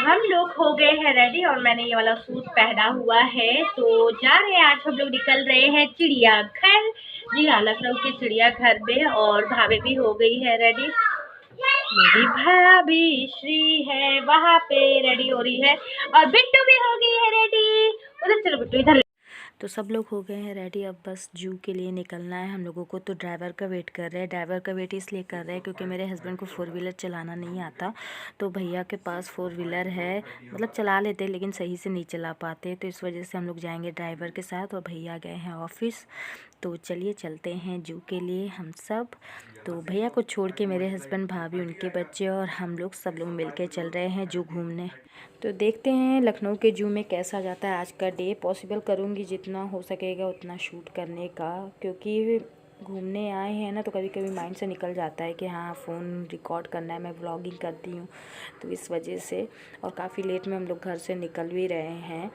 हम लोग हो गए हैं रेडी और मैंने ये वाला सूट पहना हुआ है। तो जा रहे हैं, आज हम लोग निकल रहे हैं चिड़ियाघर। जी हाँ, लखनऊ के चिड़ियाघर में। और भाभी भी हो गई है रेडी, मेरी भाभी श्री है वहाँ पे रेडी हो रही है, और बिट्टू भी हो गई है रेडी। उधर चलो बिट्टू, इधर। तो सब लोग हो गए हैं रेडी, अब बस जू के लिए निकलना है हम लोगों को। तो ड्राइवर का वेट कर रहे हैं। ड्राइवर का वेट इसलिए कर रहे हैं क्योंकि मेरे हस्बैंड को 4 व्हीलर चलाना नहीं आता। तो भैया के पास 4 व्हीलर है, मतलब चला लेते हैं लेकिन सही से नहीं चला पाते। तो इस वजह से हम लोग जाएंगे ड्राइवर के साथ, और भैया गए हैं ऑफिस। तो चलिए चलते हैं जू के लिए हम सब। तो भैया को छोड़ के मेरे हस्बैंड, भाभी, उनके बच्चे और हम लोग सब लोग मिल के चल रहे हैं जू घूमने। तो देखते हैं लखनऊ के जू में कैसा जाता है आज का डे। पॉसिबल करूँगी जितना हो सकेगा उतना शूट करने का, क्योंकि घूमने आए हैं ना, तो कभी कभी माइंड से निकल जाता है कि हाँ फ़ोन रिकॉर्ड करना है, मैं व्लॉगिंग करती हूँ। तो इस वजह से, और काफ़ी लेट में हम लोग घर से निकल भी रहे हैं।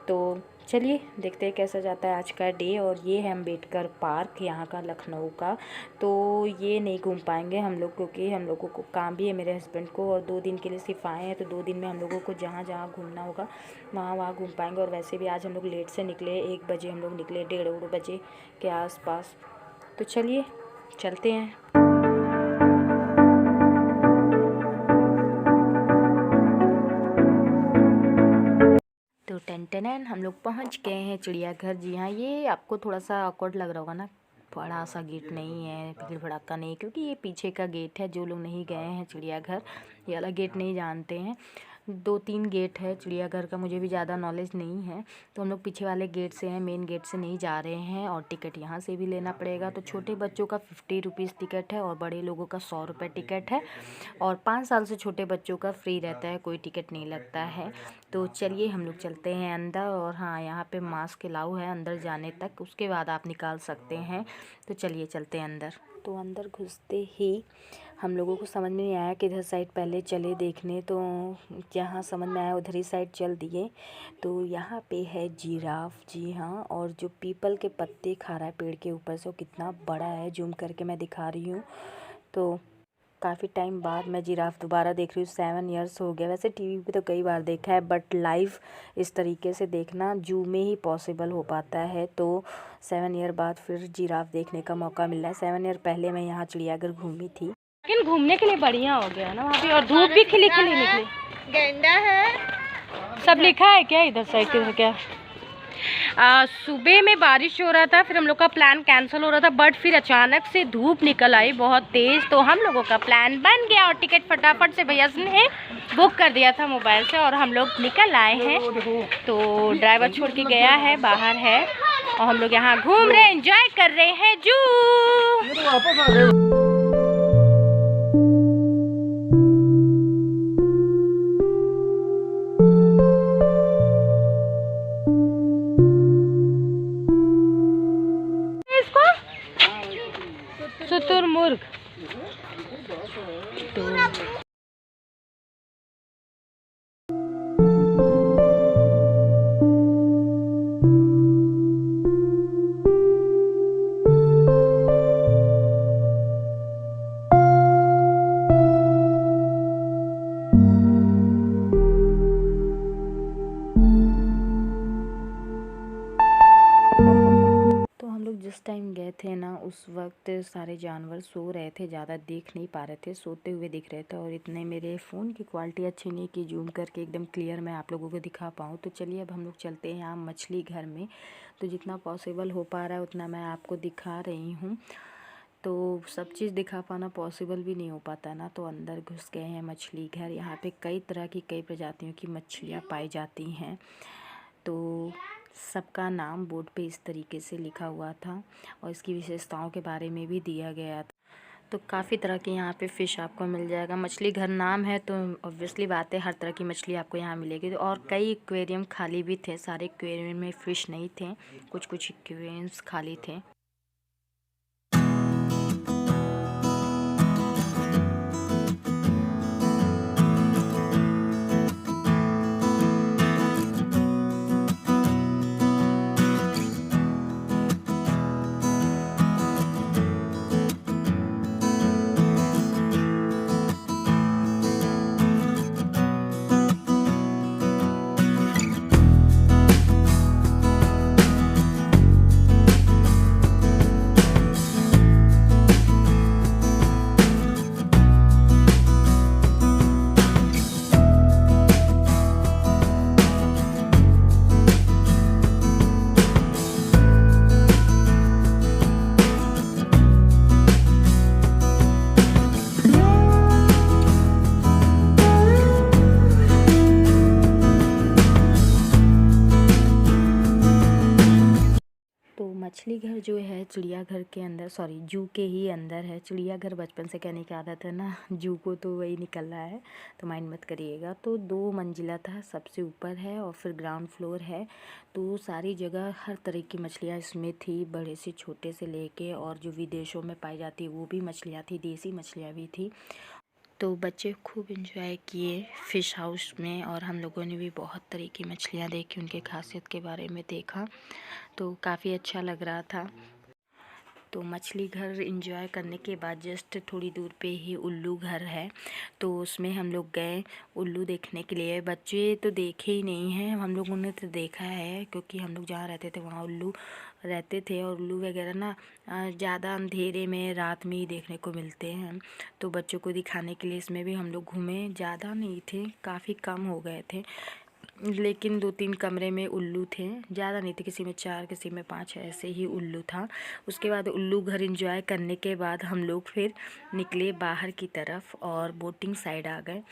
तो चलिए देखते हैं कैसा जाता है आज का डे। और ये है अम्बेडकर पार्क, यहाँ का लखनऊ का। तो ये नहीं घूम पाएंगे हम लोग क्योंकि हम लोगों को काम भी है मेरे हस्बैंड को, और 2 दिन के लिए सिर्फ आए हैं। तो 2 दिन में हम लोगों को जहाँ जहाँ घूमना होगा वहाँ वहाँ घूम पाएंगे। और वैसे भी आज हम लोग लेट से निकले, 1 बजे हम लोग निकले, 1:30 बजे के आसपास। तो चलिए चलते हैं। तो टेन हम लोग पहुंच गए हैं चिड़ियाघर। जी हाँ, ये आपको थोड़ा सा ऑकवर्ड लग रहा होगा ना, बड़ा सा गेट नहीं है, भीड़ भड़ाका नहीं, क्योंकि ये पीछे का गेट है। जो लोग नहीं गए हैं चिड़ियाघर, ये वाला गेट नहीं जानते हैं। 2-3 गेट है चिड़ियाघर का, मुझे भी ज़्यादा नॉलेज नहीं है। तो हम लोग पीछे वाले गेट से हैं, मेन गेट से नहीं जा रहे हैं। और टिकट यहाँ से भी लेना पड़ेगा। तो छोटे बच्चों का 50 रुपीज़ टिकट है, और बड़े लोगों का 100 रुपये टिकट है। और 5 साल से छोटे बच्चों का फ्री रहता है, कोई टिकट नहीं लगता है। तो चलिए हम लोग चलते हैं अंदर। और हाँ, यहाँ पे मास्क अलाउ है अंदर जाने तक, उसके बाद आप निकाल सकते हैं। तो चलिए चलते हैं अंदर। तो अंदर घुसते ही हम लोगों को समझ में नहीं आया कि इधर साइड पहले चले देखने, तो जहाँ समझ में आया उधर ही साइड चल दिए। तो यहाँ पे है जिराफ। जी हाँ, और जो पीपल के पत्ते खा रहा है पेड़ के ऊपर से, वो कितना बड़ा है, जूम करके मैं दिखा रही हूँ। तो काफ़ी टाइम बाद मैं जिराफ दोबारा देख रही हूँ। 7 इयर्स हो गया। वैसे टीवी पे तो कई बार देखा है, बट लाइव इस तरीके से देखना जू में ही पॉसिबल हो पाता है। तो 7 ईयर बाद फिर जिराफ देखने का मौका मिला है। 7 ईयर पहले मैं यहाँ चिड़ियाघर घूमी थी। लेकिन घूमने के लिए बढ़िया हो गया ना वहाँ भी, और धूप भी खिली खिली निकली। गेंडा है, सब लिखा है क्या इधर साइड किधर क्या? सुबह में बारिश हो रहा था, फिर हम लोग का प्लान कैंसिल हो रहा था, बट फिर अचानक से धूप निकल आई बहुत तेज़। तो हम लोगों का प्लान बन गया, और टिकट फटाफट से भैया ने बुक कर दिया था मोबाइल से, और हम लोग निकल आए हैं। तो ड्राइवर छोड़ के गया है, बाहर है, और हम लोग यहाँ घूम रहे हैं, एंजॉय कर रहे हैं जू। शुतुरमुर्ग। तो जिस टाइम गए थे ना, उस वक्त सारे जानवर सो रहे थे, ज़्यादा देख नहीं पा रहे थे, सोते हुए दिख रहे थे। और इतने मेरे फ़ोन की क्वालिटी अच्छी नहीं कि जूम करके एकदम क्लियर मैं आप लोगों को दिखा पाऊँ। तो चलिए अब हम लोग चलते हैं यहाँ मछली घर में। तो जितना पॉसिबल हो पा रहा है उतना मैं आपको दिखा रही हूँ। तो सब चीज़ दिखा पाना पॉसिबल भी नहीं हो पाता ना। तो अंदर घुस गए हैं मछली घर। यहाँ पे कई तरह की, कई प्रजातियों की मछलियाँ पाई जाती हैं। तो सबका नाम बोर्ड पे इस तरीके से लिखा हुआ था, और इसकी विशेषताओं के बारे में भी दिया गया था। तो काफ़ी तरह के यहाँ पे फ़िश आपको मिल जाएगा। मछली घर नाम है तो ऑब्वियसली बात है, हर तरह की मछली आपको यहाँ मिलेगी। और कई एक्वेरियम खाली भी थे, सारे एक्वेरियम में फ़िश नहीं थे, कुछ कुछ एक्वेरियम्स खाली थे। मछली घर जो है चिड़ियाघर के अंदर, सॉरी जू के ही अंदर है। चिड़ियाघर बचपन से कहने की आदत है ना, जू को तो वही निकल रहा है, तो माइंड मत करिएगा। तो 2 मंजिला था, सबसे ऊपर है और फिर ग्राउंड फ्लोर है। तो सारी जगह हर तरह की मछलियाँ इसमें थी, बड़े से छोटे से लेके, और जो विदेशों में पाई जाती है वो भी मछलियाँ थी, देसी मछलियाँ भी थी। तो बच्चे खूब एंजॉय किए फ़िश हाउस में, और हम लोगों ने भी बहुत तरह की मछलियाँ देखी, उनके खासियत के बारे में देखा, तो काफ़ी अच्छा लग रहा था। तो मछली घर एंजॉय करने के बाद जस्ट थोड़ी दूर पे ही उल्लू घर है, तो उसमें हम लोग गए उल्लू देखने के लिए। बच्चे तो देखे ही नहीं हैं, हम लोगों ने तो देखा है, क्योंकि हम लोग जहाँ रहते थे वहाँ उल्लू रहते थे, और उल्लू वगैरह ना ज़्यादा अंधेरे में रात में ही देखने को मिलते हैं। तो बच्चों को दिखाने के लिए इसमें भी हम लोग घूमे, ज़्यादा नहीं थे, काफ़ी कम हो गए थे, लेकिन 2-3 कमरे में उल्लू थे, ज़्यादा नहीं थे, किसी में 4 किसी में 5 ऐसे ही उल्लू था। उसके बाद उल्लू घर एंजॉय करने के बाद हम लोग फिर निकले बाहर की तरफ और बोटिंग साइड आ गए,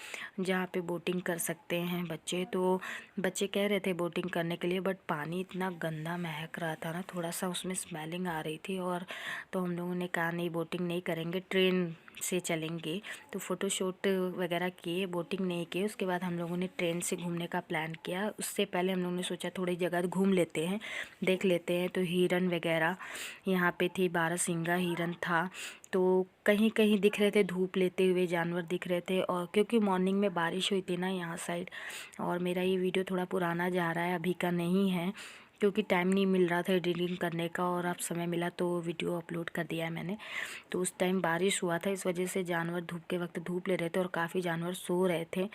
जहाँ पे बोटिंग कर सकते हैं बच्चे। तो बच्चे कह रहे थे बोटिंग करने के लिए, बट पानी इतना गंदा महक रहा था ना, थोड़ा सा उसमें स्मेलिंग आ रही थी, और तो हम लोगों ने कहा नहीं बोटिंग नहीं करेंगे, ट्रेन से चलेंगे। तो फ़ोटोशूट वगैरह किए, बोटिंग नहीं किए। उसके बाद हम लोगों ने ट्रेन से घूमने का प्लान किया। उससे पहले हम लोगों ने सोचा थोड़ी जगह घूम लेते हैं, देख लेते हैं। तो हिरन वगैरह यहाँ पे थी, बारहसिंगा हिरन था, तो कहीं कहीं दिख रहे थे, धूप लेते हुए जानवर दिख रहे थे। और क्योंकि मॉर्निंग में बारिश हुई थी ना यहाँ साइड, और मेरा ये वीडियो थोड़ा पुराना जा रहा है, अभी का नहीं है, क्योंकि टाइम नहीं मिल रहा था एडिटिंग करने का, और अब समय मिला तो वीडियो अपलोड कर दिया है मैंने। तो उस टाइम बारिश हुआ था, इस वजह से जानवर धूप के वक्त धूप ले रहे थे, और काफ़ी जानवर सो रहे थे,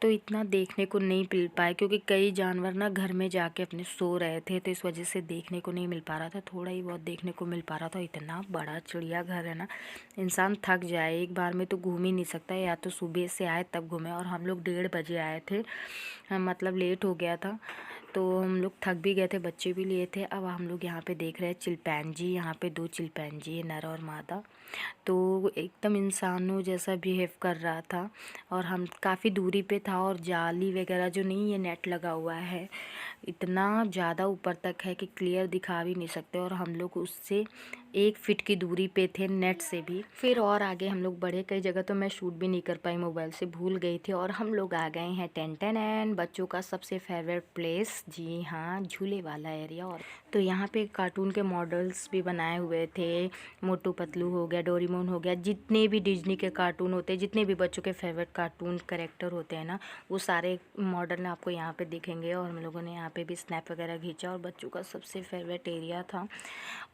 तो इतना देखने को नहीं मिल पाए, क्योंकि कई जानवर ना घर में जाके अपने सो रहे थे, तो इस वजह से देखने को नहीं मिल पा रहा था, थोड़ा ही बहुत देखने को मिल पा रहा था। इतना बड़ा चिड़ियाघर है ना, इंसान थक जाए, एक बार में तो घूम ही नहीं सकता, या तो सुबह से आए तब घूमे, और हम लोग 1:30 बजे आए थे, मतलब लेट हो गया था, तो हम लोग थक भी गए थे, बच्चे भी लिए थे। अब हम लोग यहाँ पे देख रहे हैं चिलपैंजी, यहाँ पे 2 चिलपैंजी है, नर और मादा, तो एकदम इंसानों जैसा बिहेव कर रहा था, और हम काफ़ी दूरी पे था, और जाली वगैरह जो नहीं, ये नेट लगा हुआ है, इतना ज़्यादा ऊपर तक है कि क्लियर दिखा भी नहीं सकते, और हम लोग उससे 1 फीट की दूरी पे थे, नेट से भी। फिर और आगे हम लोग बढ़े, कई जगह तो मैं शूट भी नहीं कर पाई, मोबाइल से भूल गई थी, और हम लोग आ गए हैं टेंटेन, बच्चों का सबसे फेवरेट प्लेस, जी हाँ, झूले वाला एरिया। और तो यहाँ पे कार्टून के मॉडल्स भी बनाए हुए थे, मोटू पतलू हो गया, डोरेमोन हो गया, जितने भी डिज्नी के कार्टून होते हैं, जितने भी बच्चों के फेवरेट कार्टून कैरेक्टर होते हैं ना, वो सारे मॉडल आपको यहाँ पे दिखेंगे। और हम लोगों ने यहाँ पे भी स्नैप वगैरह खींचा, और बच्चों का सबसे फेवरेट एरिया था।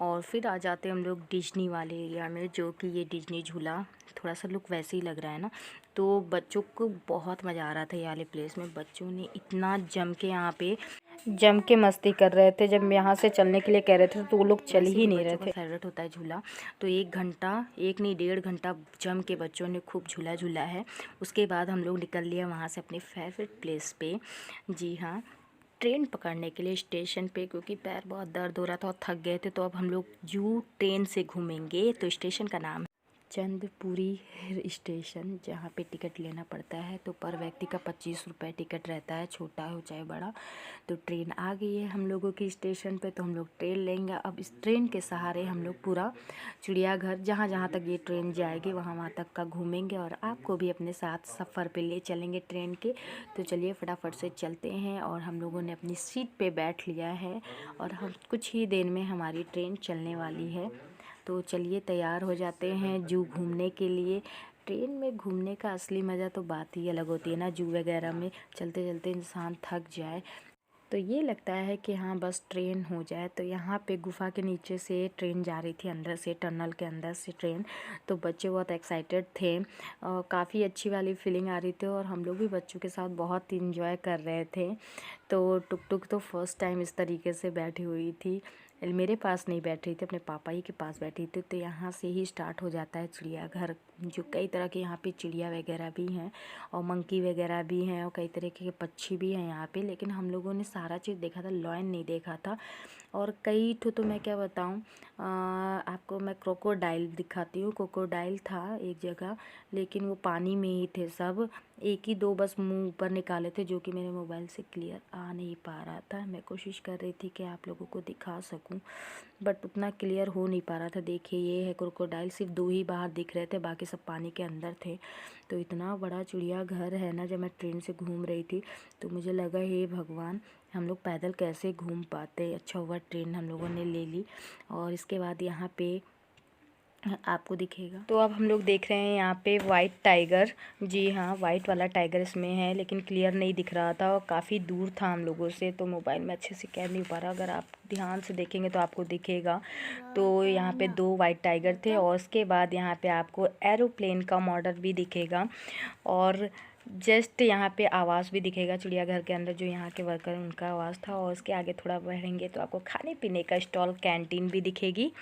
और फिर आ जाते हम लोग डिज्नी वाले एरिया में, जो कि ये डिज्नी झूला, थोड़ा सा लुक वैसे ही लग रहा है ना, तो बच्चों को बहुत मज़ा आ रहा था ये वाले प्लेस में। बच्चों ने इतना जम के मस्ती कर रहे थे, जब यहाँ से चलने के लिए कह रहे थे तो वो लोग चल ही नहीं रहे थे। फेवरेट होता है झूला, तो 1 घंटा, 1 नहीं 1.5 घंटा जम के बच्चों ने खूब झूला झूला है। उसके बाद हम लोग निकल लिए वहाँ से अपने फेवरेट प्लेस पे, जी हाँ, ट्रेन पकड़ने के लिए स्टेशन पे, क्योंकि पैर बहुत दर्द हो रहा था और थक गए थे। तो अब हम लोग जू ट्रेन से घूमेंगे। तो स्टेशन का नाम चंदपुरी स्टेशन, जहाँ पे टिकट लेना पड़ता है, तो पर व्यक्ति का 25 रुपये टिकट रहता है, छोटा हो चाहे बड़ा। तो ट्रेन आ गई है हम लोगों की स्टेशन पे, तो हम लोग ट्रेन लेंगे। अब इस ट्रेन के सहारे हम लोग पूरा चिड़ियाघर, जहाँ जहाँ तक ये ट्रेन जाएगी वहाँ वहाँ तक का घूमेंगे, और आपको भी अपने साथ सफ़र पे ले चलेंगे ट्रेन के। तो चलिए फटाफट से चलते हैं, और हम लोगों ने अपनी सीट पे बैठ लिया है, और हम कुछ ही देर में हमारी ट्रेन चलने वाली है। तो चलिए तैयार हो जाते हैं जू घूमने के लिए। ट्रेन में घूमने का असली मज़ा तो बात ही अलग होती है ना, जू वगैरह में चलते चलते इंसान थक जाए, तो ये लगता है कि हाँ बस ट्रेन हो जाए। तो यहाँ पे गुफा के नीचे से ट्रेन जा रही थी, अंदर से, टनल के अंदर से ट्रेन। तो बच्चे बहुत एक्साइटेड थे, और काफ़ी अच्छी वाली फीलिंग आ रही थी, और हम लोग भी बच्चों के साथ बहुत इंजॉय कर रहे थे। तो टुक टुक तो फर्स्ट टाइम इस तरीके से बैठी हुई थी, मेरे पास नहीं बैठ रही थी, अपने पापा ही के पास बैठी थी। तो यहाँ से ही स्टार्ट हो जाता है चिड़ियाघर, जो कई तरह के यहाँ पे चिड़िया वगैरह भी हैं, और मंकी वगैरह भी हैं, और कई तरह के पक्षी भी हैं यहाँ पे। लेकिन हम लोगों ने सारा चीज़ देखा था, लॉयन नहीं देखा था। और कई तो मैं क्या बताऊँ, आपको मैं क्रोकोडाइल दिखाती हूँ। क्रोकोडाइल था एक जगह, लेकिन वो पानी में ही थे सब, 1 ही 2 बस मुंह ऊपर निकाले थे, जो कि मेरे मोबाइल से क्लियर आ नहीं पा रहा था। मैं कोशिश कर रही थी कि आप लोगों को दिखा सकूँ। सकूं, बट उतना क्लियर हो नहीं पा रहा था। देखिए ये है क्रोकोडाइल, सिर्फ 2 ही बाहर दिख रहे थे, बाकी सब पानी के अंदर थे। तो इतना बड़ा चिड़ियाघर है ना, जब मैं ट्रेन से घूम रही थी तो मुझे लगा हे भगवान, हम लोग पैदल कैसे घूम पाते। अच्छा हुआ ट्रेन हम लोगों ने ले ली। और इसके बाद यहाँ पे आपको दिखेगा, तो अब हम लोग देख रहे हैं यहाँ पे वाइट टाइगर। जी हाँ, वाइट वाला टाइगर इसमें है, लेकिन क्लियर नहीं दिख रहा था और काफ़ी दूर था हम लोगों से, तो मोबाइल में अच्छे से कैद नहीं पा रहा। अगर आप ध्यान से देखेंगे तो आपको दिखेगा। तो यहाँ पे 2 वाइट टाइगर थे और उसके बाद यहाँ पे आपको एरोप्लेन का मॉडल भी दिखेगा और जस्ट यहाँ पे आवाज़ भी दिखेगा चिड़ियाघर के अंदर, जो यहाँ के वर्कर उनका आवाज़ था। और उसके आगे थोड़ा बढ़ेंगे तो आपको खाने पीने का स्टॉल, कैंटीन भी दिखेगी।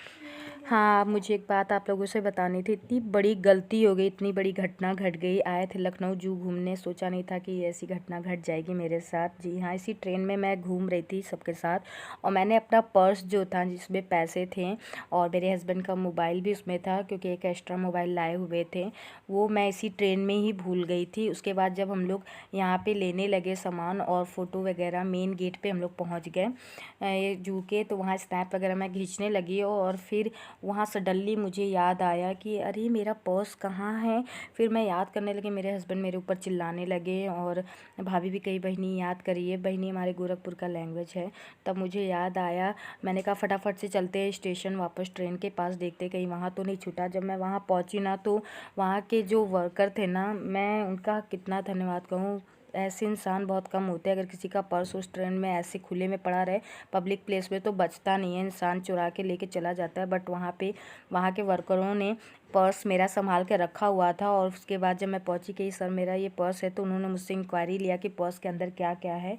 हाँ, मुझे एक बात आप लोगों से बतानी थी। इतनी बड़ी गलती हो गई, इतनी बड़ी घटना घट गई। आए थे लखनऊ जू घूमने, सोचा नहीं था कि ऐसी घटना घट जाएगी मेरे साथ। जी हाँ, इसी ट्रेन में मैं घूम रही थी सबके साथ और मैंने अपना पर्स जो था जिसमें पैसे थे और मेरे हस्बैंड का मोबाइल भी उसमें था, क्योंकि एक एक्स्ट्रा मोबाइल लाए हुए थे, वो मैं इसी ट्रेन में ही भूल गई थी। उसके बाद जब हम लोग यहाँ पे लेने लगे सामान और फ़ोटो वगैरह, मेन गेट पे हम लोग पहुँच गए जू के, तो वहाँ स्नैप वगैरह मैं खींचने लगी और फिर वहाँ सडनली मुझे याद आया कि अरे मेरा पर्स कहाँ है। फिर मैं याद करने लगी, मेरे हस्बैंड मेरे ऊपर चिल्लाने लगे और भाभी भी कही बहनी याद करिए, बहनी हमारे गोरखपुर का लैंग्वेज है। तब मुझे याद आया, मैंने कहा फटाफट से चलते हैं स्टेशन वापस, ट्रेन के पास देखते कहीं वहाँ तो नहीं छूटा। जब मैं वहाँ पहुँची ना, तो वहाँ के जो वर्कर थे ना, मैं उनका कितना धन्यवाद कहूँ। ऐसे इंसान बहुत कम होते हैं। अगर किसी का पर्स उस ट्रेन में ऐसे खुले में पड़ा रहे पब्लिक प्लेस में तो बचता नहीं है, इंसान चुरा के लेके चला जाता है। बट वहाँ पे वहाँ के वर्करों ने पर्स मेरा संभाल के रखा हुआ था। और उसके बाद जब मैं पहुँची कि सर मेरा ये पर्स है, तो उन्होंने मुझसे इंक्वायरी लिया कि पर्स के अंदर क्या क्या है।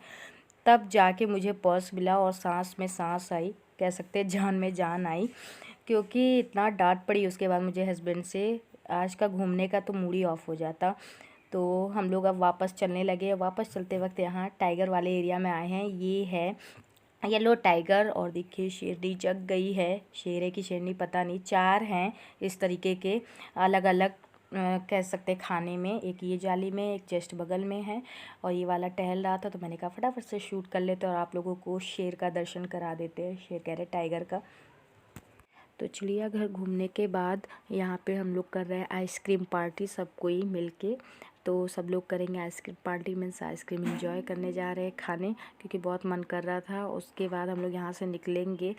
तब जाके मुझे पर्स मिला और सांस में सांस आई, कह सकते हैं जान में जान आई, क्योंकि इतना डांट पड़ी उसके बाद मुझे हस्बैंड से। आज का घूमने का तो मूड ही ऑफ हो जाता। तो हम लोग अब वापस चलने लगे। वापस चलते वक्त यहाँ टाइगर वाले एरिया में आए हैं। ये है येलो टाइगर और देखिए शेरनी जग गई है, शेर है कि शेरनी पता नहीं। 4 हैं इस तरीके के अलग अलग कह सकते हैं खाने में। एक ये जाली में, एक जस्ट बगल में है और ये वाला टहल रहा था, तो मैंने कहा फटाफट से शूट कर लेते और आप लोगों को शेर का दर्शन करा देते हैं, शेर कह रहे टाइगर का। तो चिड़ियाघर घूमने के बाद यहाँ पे हम लोग कर रहे हैं आइसक्रीम पार्टी, सब कोई मिलके। तो सब लोग करेंगे ice cream party, means ice cream enjoy करने जा रहे हैं खाने, क्योंकि बहुत मन कर रहा था। उसके बाद हम लोग यहाँ से निकलेंगे,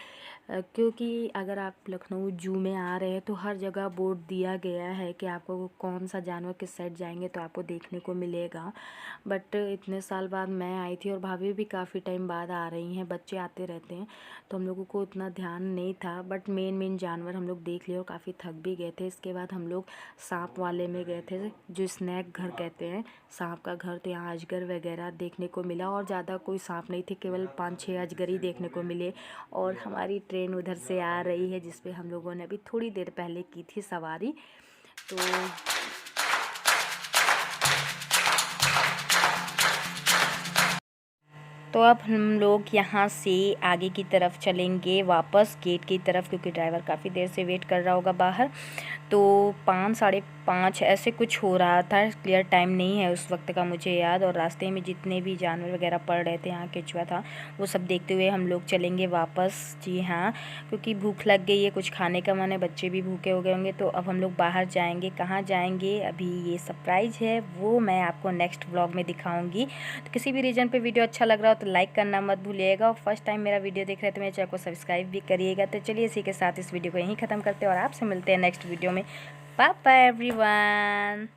क्योंकि अगर आप लखनऊ जू में आ रहे हैं तो हर जगह बोर्ड दिया गया है कि आपको कौन सा जानवर किस साइड जाएंगे तो आपको देखने को मिलेगा। बट इतने साल बाद मैं आई थी और भाभी भी काफ़ी टाइम बाद आ रही हैं, बच्चे आते रहते हैं, तो हम लोगों को उतना ध्यान नहीं था। बट मेन जानवर हम लोग देख लिए और काफ़ी थक भी गए थे। इसके बाद हम लोग सांप वाले में गए थे, जो स्नैक घर कहते हैं, सांप का घर। तो यहाँ अजगर वगैरह देखने को मिला और ज़्यादा कोई सांप नहीं थे, केवल 5-6 अजगर ही देखने को मिले। और हमारी ट्रेन उधर से आ रही है, जिस पे हम लोगों ने अभी थोड़ी देर पहले की थी सवारी। तो अब हम लोग यहाँ से आगे की तरफ चलेंगे वापस गेट की तरफ, क्योंकि ड्राइवर काफ़ी देर से वेट कर रहा होगा बाहर। तो 5, 5:30 ऐसे कुछ हो रहा था, क्लियर टाइम नहीं है उस वक्त का मुझे याद। और रास्ते में जितने भी जानवर वगैरह पड़ रहे थे, यहाँ केचुआ था, वो सब देखते हुए हम लोग चलेंगे वापस। जी हाँ, क्योंकि भूख लग गई है, कुछ खाने का मन है, बच्चे भी भूखे हो गए होंगे। तो अब हम लोग बाहर जाएंगे। कहाँ जाएंगे अभी ये सरप्राइज़ है, वो मैं आपको नेक्स्ट व्लॉग में दिखाऊँगी। तो किसी भी रीजन पर वीडियो अच्छा लग रहा हो तो लाइक करना मत भूलिएगा। और फर्स्ट टाइम मेरा वीडियो देख रहे हैं तो मेरे चैनल को सब्सक्राइब भी करिएगा। तो चलिए इसी के साथ इस वीडियो को यहीं ख़त्म करते हैं और आपसे मिलते हैं नेक्स्ट वीडियो में। Bye bye everyone.